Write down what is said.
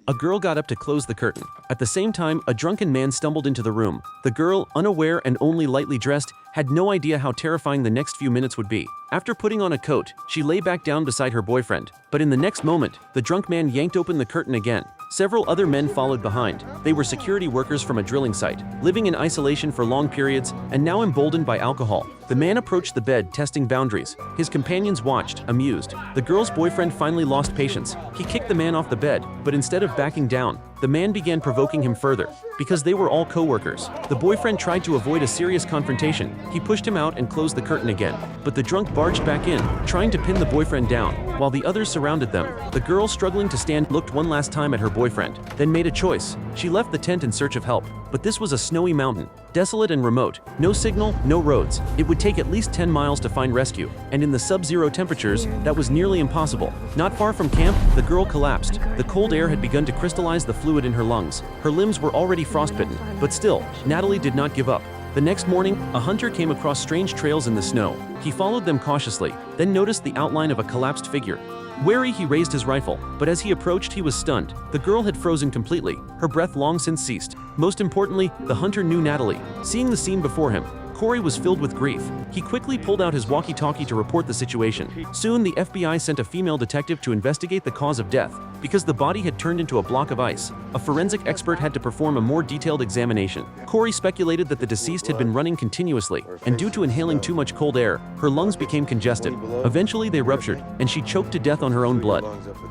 A girl got up to close the curtain. At the same time, a drunken man stumbled into the room. The girl, unaware and only lightly dressed, had no idea how terrifying the next few minutes would be. After putting on a coat, she lay back down beside her boyfriend. But in the next moment, the drunk man yanked open the curtain again. Several other men followed behind. They were security workers from a drilling site, living in isolation for long periods and now emboldened by alcohol. The man approached the bed, testing boundaries. His companions watched, amused. The girl's boyfriend finally lost patience. He kicked the man off the bed, but instead of backing down, the man began provoking him further. Because they were all co-workers, the boyfriend tried to avoid a serious confrontation. He pushed him out and closed the curtain again. But the drunk barged back in, trying to pin the boyfriend down, while the others surrounded them. The girl, struggling to stand, looked one last time at her boyfriend, then made a choice. She left the tent in search of help. But this was a snowy mountain, desolate and remote. No signal, no roads. It would take at least 10 miles to find rescue, and in the sub-zero temperatures, that was nearly impossible. Not far from camp, the girl collapsed. The cold air had begun to crystallize the fluid in her lungs. Her limbs were already frostbitten, but still, Natalie did not give up. The next morning, a hunter came across strange trails in the snow. He followed them cautiously, then noticed the outline of a collapsed figure. Wary, he raised his rifle, but as he approached, he was stunned. The girl had frozen completely, her breath long since ceased. Most importantly, the hunter knew Natalie. Seeing the scene before him, Corey was filled with grief. He quickly pulled out his walkie-talkie to report the situation. Soon, the FBI sent a female detective to investigate the cause of death. Because the body had turned into a block of ice, a forensic expert had to perform a more detailed examination. Corey speculated that the deceased had been running continuously, and due to inhaling too much cold air, her lungs became congested. Eventually, they ruptured, and she choked to death on her own blood.